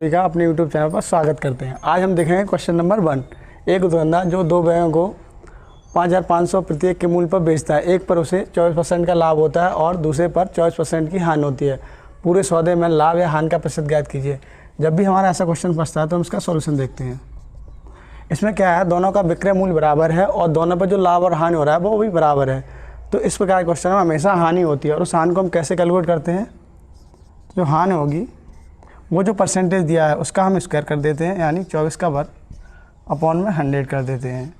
सभी का अपने YouTube चैनल पर स्वागत करते हैं। आज हम देखेंगे क्वेश्चन नंबर 1। एक दुकानदार जो दो बैगों को 5,500 प्रत्येक के मूल्य पर बेचता है, एक पर उसे 24% का लाभ होता है और दूसरे पर 24% की हानि होती है। पूरे सौदे में लाभ या हानि का प्रतिशत ज्ञात कीजिए। जब भी हमारा ऐसा क्वेश्चन फंसता है तो हम इसका सॉल्यूशन देखते हैं। इसमें क्या है, दोनों का विक्रय मूल्य बराबर है और दोनों पर जो लाभ और हानि हो रहा है वो भी बराबर है। तो इस प्रकार के क्वेश्चन में हमेशा हानि होती है और उस हानि को हम कैसे कैलकुलेट करते हैं। जो हानि होगी वो जो परसेंटेज दिया है उसका हम स्क्वायर कर देते हैं, यानी 24 का वर्ग अपॉन में 100 कर देते हैं।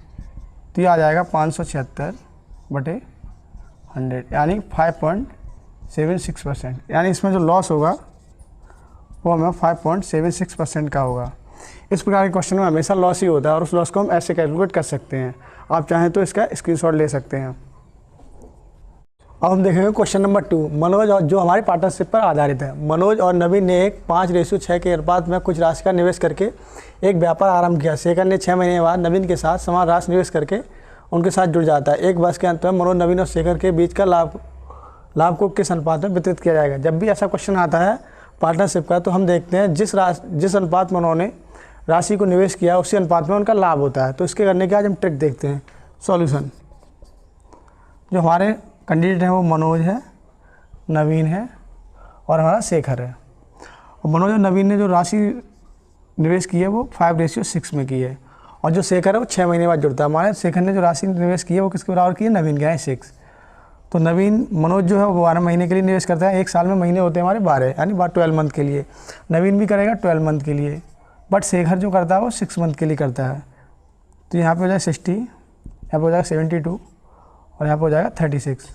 तो ये आ जाएगा 576/100 यानी 5.76%। यानी इसमें जो लॉस होगा वो हमें 5.76% का होगा। इस प्रकार के क्वेश्चन में हमेशा लॉस ही होता है और उस लॉस को हम ऐसे कैलकुलेट कर सकते हैं। आप चाहें तो इसका स्क्रीनशॉट ले सकते हैं। अब हम देखेंगे क्वेश्चन नंबर 2। मनोज और जो हमारी पार्टनरशिप पर आधारित है। मनोज और नवीन ने एक 5:6 के अनुपात में कुछ राशि का निवेश करके एक व्यापार आरंभ किया। शेखर ने 6 महीने बाद नवीन के साथ समान राशि निवेश करके उनके साथ जुड़ जाता है। एक वर्ष के अंत में मनोज, नवीन और शेखर के बीच का लाभ को किस अनुपात में वितरित किया जाएगा। जब भी ऐसा क्वेश्चन आता है पार्टनरशिप का तो हम देखते हैं जिस अनुपात में उन्होंने राशि को निवेश किया उसी अनुपात में उनका लाभ होता है। तो इसके करने के आज हम ट्रिक देखते हैं। सॉल्यूशन, जो हमारे कैंडिडेट है वो मनोज है, नवीन है और हमारा शेखर है। और मनोज और नवीन ने जो राशि निवेश की है वो 5:6 में की है और जो शेखर है वो 6 महीने बाद जुड़ता है। हमारे शेखर ने जो राशि निवेश की है वो किसके बराबर की है, नवीन के है 6। तो मनोज जो है वो 12 महीने के लिए निवेश करता है। एक साल में महीने होते हैं हमारे 12, यानी 12 मंथ के लिए। नवीन भी करेगा 12 मंथ के लिए, बट शेखर जो करता है वो 6 मंथ के लिए करता है। तो यहाँ पे हो जाएगा 60, यहाँ पे हो जाएगा 72 और यहाँ पे हो जाएगा 36।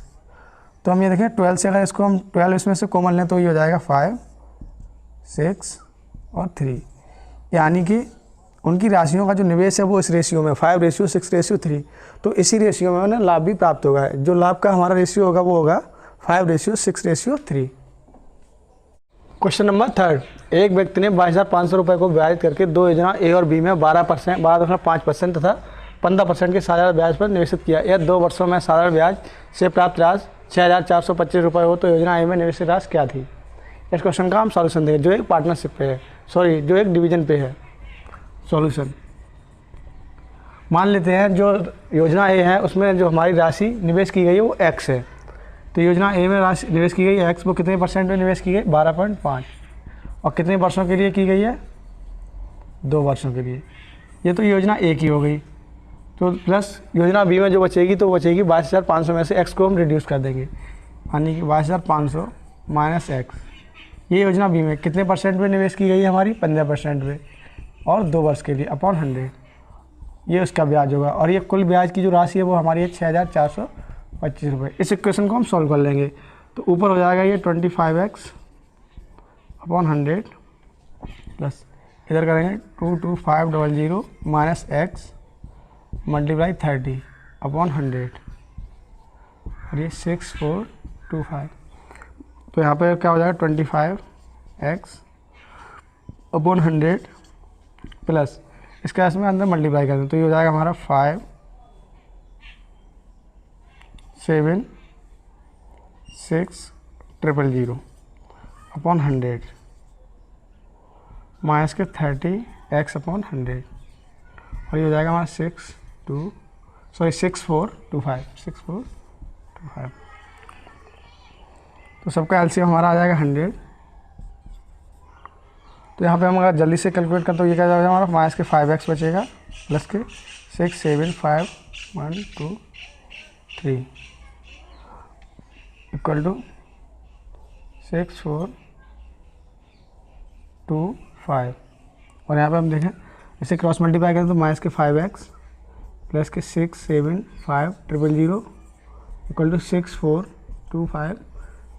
तो हम ये देखें 12 से, अगर इसको हम 12 इसमें से कॉमन लें तो ये हो जाएगा 5, 6 और 3। यानी कि उनकी राशियों का जो निवेश है वो इस रेशियो में 5:6:3। तो इसी रेशियो में उन्हें लाभ भी प्राप्त होगा। जो लाभ का हमारा रेशियो होगा वो होगा 5:6:3। Question number 3। एक व्यक्ति ने 22,500 रुपये को ब्याज करके दो योजना ए और बी में 12.5% तथा 15% के साधारण ब्याज पर निवेशित किया। यह 2 वर्षों में साधारण ब्याज से प्राप्त राशि 6,425 रुपये हो तो योजना ए में निवेशित राशि क्या थी। इस क्वेश्चन का हम सॉल्यूशन देंगे, जो एक पार्टनरशिप पे है, जो एक डिवीजन पे है। सॉल्यूशन, मान लेते हैं जो योजना ए है उसमें जो हमारी राशि निवेश की गई है वो x है। तो योजना ए में राशि निवेश की गई है x, वो कितने % में निवेश की गई, 12.5। और कितने वर्षों के लिए की गई है, 2 वर्षों के लिए। ये तो योजना ए की हो गई। तो प्लस योजना बी में जो बचेगी तो बचेगी 22,500 में से x को हम रिड्यूस कर देंगे, यानी कि 22,500 माइनस x। ये योजना बी में कितने % में निवेश की गई है हमारी, 15% में और 2 वर्ष के लिए अपॉन 100। ये उसका ब्याज होगा और ये कुल ब्याज की जो राशि है वो हमारी है 6,425 रुपये। इस इक्वेशन को हम सॉल्व कर लेंगे तो ऊपर हो जाएगा ये 25x अपॉन 100 प्लस इधर करेंगे 22500 माइनस x मल्टीप्लाई 30 अपॉन 100 और ये 6425। तो यहाँ पे क्या हो जाएगा 25x अपॉन 100 प्लस इसका इसमें अंदर मल्टीप्लाई कर दें तो ये हो जाएगा हमारा 5,7,6,000 अपॉन 100 माइनस के 30x अपॉन 100 और ये हो जाएगा हमारा 6425। तो सबका एलसीएम हमारा आ जाएगा 100। तो यहाँ पे हम अगर जल्दी से कैलकुलेट करें तो ये क्या जाएगा हमारा, माइनस के 5x बचेगा प्लस के 6, 7, 5, 1, 2, 3 इक्वल टू 6, 4, 2, 5। और यहाँ पे हम देखें इसे क्रॉस मल्टीप्लाई करें तो माइनस के 5x प्लस के 6, 7, 5, 000 इक्वल टू 6, 4, 2, 5,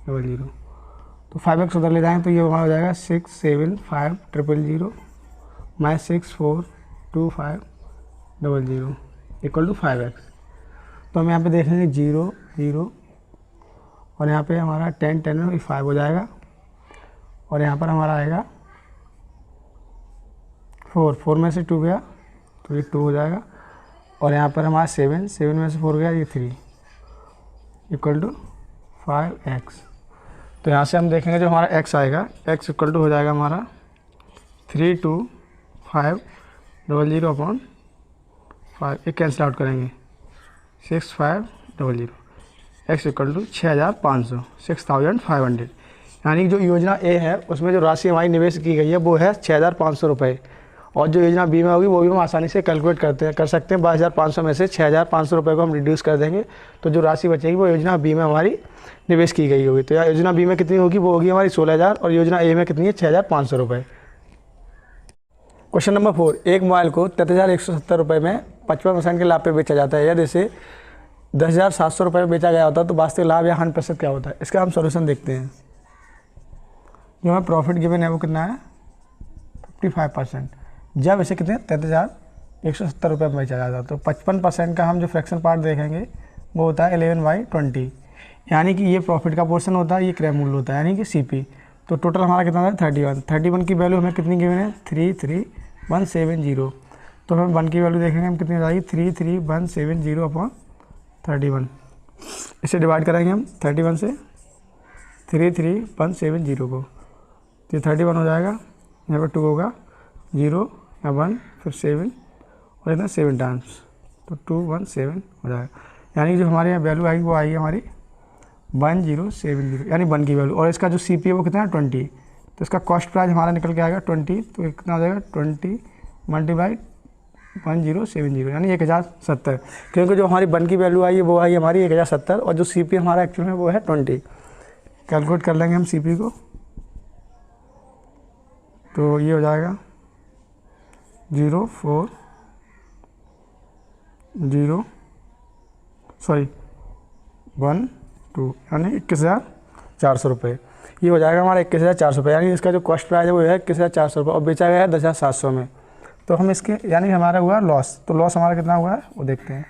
000। तो 5x उधर ले जाएंगे तो ये हमारा हो जाएगा 6, 7, 5, 000 माइनस 6, 4, 2, 5, 000 इक्वल टू 5x। तो हम यहाँ पे देखेंगे 0, 0 और यहाँ पे हमारा 10, 10 में 5 हो जाएगा और यहाँ पर हमारा आएगा 4 में से 2 गया तो ये 2 हो जाएगा और यहाँ पर हमारा 7 में से 4 गया ये 3 इक्वल टू 5x। तो यहाँ से हम देखेंगे जो हमारा x आएगा, x इक्वल टू हो जाएगा हमारा 32,500 अपॉन 5, एक कैंसिल आउट करेंगे 6,500, x इक्वल टू 6,500, 6,500। यानी कि जो योजना ए है उसमें जो राशि हमारी निवेश की गई है वो है 6,500 रुपये, और जो योजना बी में होगी वो भी हम आसानी से कैलकुलेट कर सकते हैं। 22,500 में से 6,500 रुपये को हम रिड्यूस कर देंगे तो जो राशि बचेगी वो योजना बी में हमारी निवेश की गई होगी। तो योजना बी में कितनी होगी, वो होगी हमारी 16,000, और योजना ए में कितनी है 6,500 रुपये। क्वेश्चन नंबर 4, एक मोबाइल को 33,170 रुपये में 55% के लाभ पे बेचा जाता है। यदि इसे 10,700 रुपये में बेचा गया होता तो वास्तविक लाभ या हानि प्रतिशत क्या होता है। इसका हम सॉल्यूशन देखते हैं। जो हमें प्रॉफिट गिवन है वो कितना है 55%। जब इसे कितने 33,170 रुपये में बेचा जाता है तो 55% का हम जो फ्रैक्शन पार्ट देखेंगे वो होता है 11/20, यानी कि ये प्रॉफिट का पोर्शन होता है, ये क्रय मूल्य होता है यानी कि CP। तो टोटल हमारा कितना है 31 की वैल्यू हमें कितनी गिवन है 33,170। तो हम 1 की वैल्यू देखेंगे हम कितनी आएगी 33,170 अपॉन 31। इसे डिवाइड करेंगे हम 31 से 33,170 को, तो 31 हो जाएगा, यहाँ पर 2 होगा, 0 या 1 फिर 7 और इतना 7 टाइम्स, तो 217 हो जाएगा। यानी जो हमारे यहाँ वैल्यू आएगी वो आएगी हमारी 1070, यानी 1 की वैल्यू। और इसका जो CP है वो कितना है 20, तो इसका कॉस्ट प्राइस हमारा निकल के आएगा 20, तो कितना हो जाएगा 20 मल्टीप्लाई 1070, यानी 1070। क्योंकि जो हमारी 1 की वैल्यू आई है वो आई हमारी 1070, और जो CP हमारा एक्चुअल में वो है 20। कैलकुलेट कर लेंगे हम CP को, तो ये हो जाएगा 1,2 यानी 21,400 रुपये। ये हो जाएगा हमारा 21,400 रुपये, यानी इसका जो कॉस्ट प्राइस है वो है 21,400 रुपये, और बेचा गया है 10,700 में। तो हम इसके यानी हमारा हुआ लॉस, तो लॉस हमारा कितना हुआ है वो देखते हैं।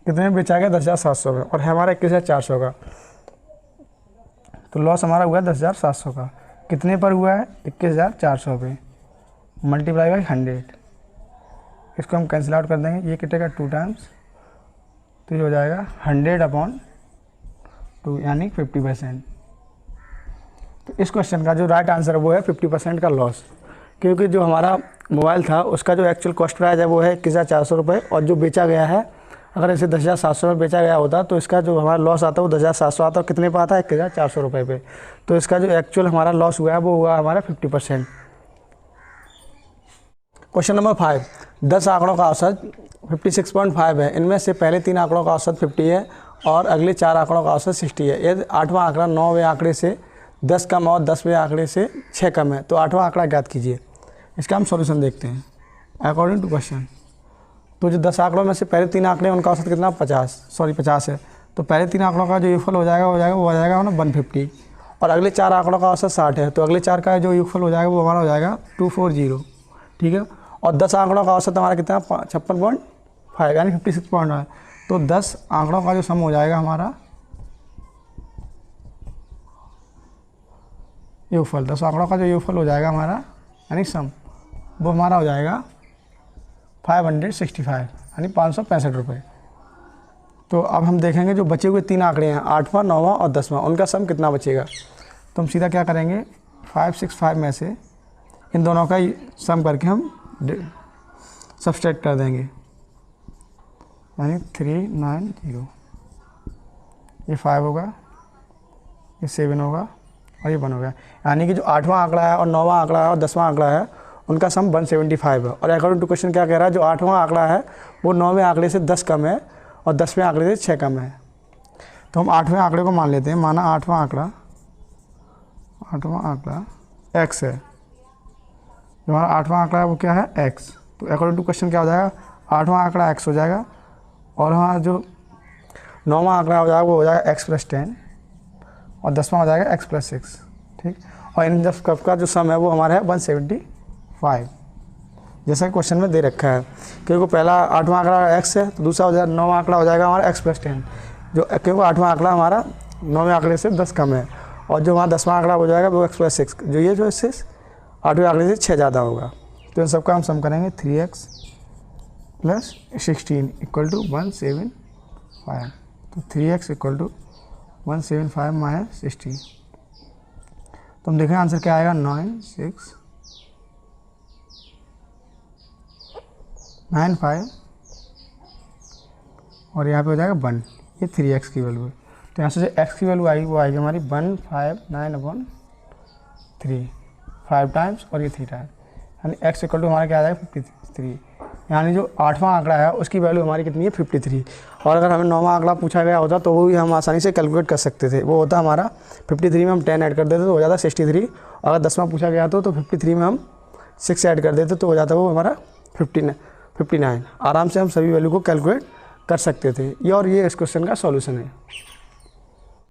कितने में बेचा गया 10,700 में, और है हमारा 21,400 का, तो लॉस हमारा हुआ 10,700 का। कितने पर हुआ है 21,400 पे, मल्टीप्लाई बाई 100। इसको हम कैंसिल आउट कर देंगे, ये कितने का 2 टाइम्स, तो ये हो जाएगा 100/2 यानी 50%। तो इस क्वेश्चन का जो राइट आंसर है वो है 50% का लॉस, क्योंकि जो हमारा मोबाइल था उसका जो एक्चुअल कॉस्ट प्राइस है वो है 21,400 रुपये, और जो बेचा गया है अगर इसे 10,700 में बेचा गया होता तो इसका जो हमारा लॉस आता है वो 10,700 आता, और कितने पे आता है 21,400 रुपये पे। तो इसका जो एक्चुअल हमारा लॉस हुआ है वो हुआ हमारा 50%। क्वेश्चन नंबर 5, 10 आंकड़ों का औसत 56.5 है। इनमें से पहले 3 आंकड़ों का औसत 50 है और अगले 4 आंकड़ों का औसत 60 है। यदि 8वां आंकड़ा 9वें आंकड़े से 10 कम और 10वें आंकड़े से 6 कम है तो 8वां आंकड़ा ज्ञात कीजिए। इसका हम सॉल्यूशन देखते हैं अकॉर्डिंग टू क्वेश्चन। तो जो 10 आंकड़ों में से पहले 3 आंकड़े हैं उनका औसत कितना 50 है। तो पहले 3 आंकड़ों का जो योगफल हो जाएगा वो आ जाएगा ना 150, और अगले 4 आंकड़ों का औसत 60 है, तो अगले 4 का जो योगफल हो जाएगा वो हमारा हो जाएगा 240, ठीक है। और 10 आंकड़ों का औसत हमारा कितना 56.5 यानी 56.5। तो 10 आंकड़ों का जो सम हो जाएगा हमारा योगफल, 10 आंकड़ों का जो योगफल हो जाएगा हमारा यानी सम, वो हमारा हो जाएगा 565 यानी 565 रुपये। तो अब हम देखेंगे जो बचे हुए 3 आंकड़े हैं 8वां 9वां और 10वां, उनका सम कितना बचेगा। तो हम सीधा क्या करेंगे 565 में से इन दोनों का सम करके हम सब्सट्रैक्ट कर देंगे, यानी 390। ये 5 होगा, ये 7 होगा और ये 1 होगा। यानी कि जो 8वां आंकड़ा है और 9वां आंकड़ा है और 10वां आंकड़ा है उनका सम 175 है। और अकॉर्डिंग टू क्वेश्चन क्या कह रहा है, जो 8वां आंकड़ा है वो 9वें आंकड़े से 10 कम है और 10वें आंकड़े से 6 कम है। तो हम 8वें आंकड़े को मान लेते हैं, माना 8वां आंकड़ा x है, जो हमारा 8वां आंकड़ा है वो क्या है x। तो अकॉर्डिंग टू क्वेश्चन क्या हो जाएगा 8वां आंकड़ा x हो जाएगा, और हमारा जो 9वां आंकड़ा हो जाएगा वो हो जाएगा x + 10 और 10वां हो जाएगा x + 6, ठीक। और इन जब कब का जो सम है वो हमारा है 175, जैसा कि क्वेश्चन में दे रखा है। क्योंकि पहला 8वां आंकड़ा x है तो दूसरा हो जाएगा 9वां आंकड़ा हो जाएगा हमारा x + 10, जो क्योंकि 8वां आंकड़ा हमारा 9वें आंकड़े से 10 कम है, और जो हमारा 10वां आंकड़ा हो जाएगा वो x + 6, जो ये जो इससे 8वें आंकड़े से 6 ज़्यादा होगा। तो इन सबका हम सम करेंगे 3x + 16 = 175। तो 3x = 175 - 60, तो हम देखें आंसर क्या आएगा 9, 6, 95 और यहाँ पे हो जाएगा 1, ये 3x की वैल्यू है। तो यहाँ से जो x की वैल्यू आएगी वो आएगी हमारी 159/3, 5 टाइम्स और ये 3 टाइम्स, यानी x इक्वल टू हमारा क्या आ जाएगा 53। यानी जो 8वां आंकड़ा है उसकी वैल्यू हमारी कितनी है 53। और अगर हमें 9वां आंकड़ा पूछा गया होता तो वो भी हम आसानी से कैलकुलेट कर सकते थे। वो होता हमारा 53 में हम 10 ऐड कर देते तो हो जाता 63। अगर 10वां पूछा गया तो 53 में हम 6 ऐड कर देते तो हो जाता वो हमारा 59। आराम से हम सभी वैल्यू को कैलकुलेट कर सकते थे। ये और ये इस क्वेश्चन का सॉल्यूशन है।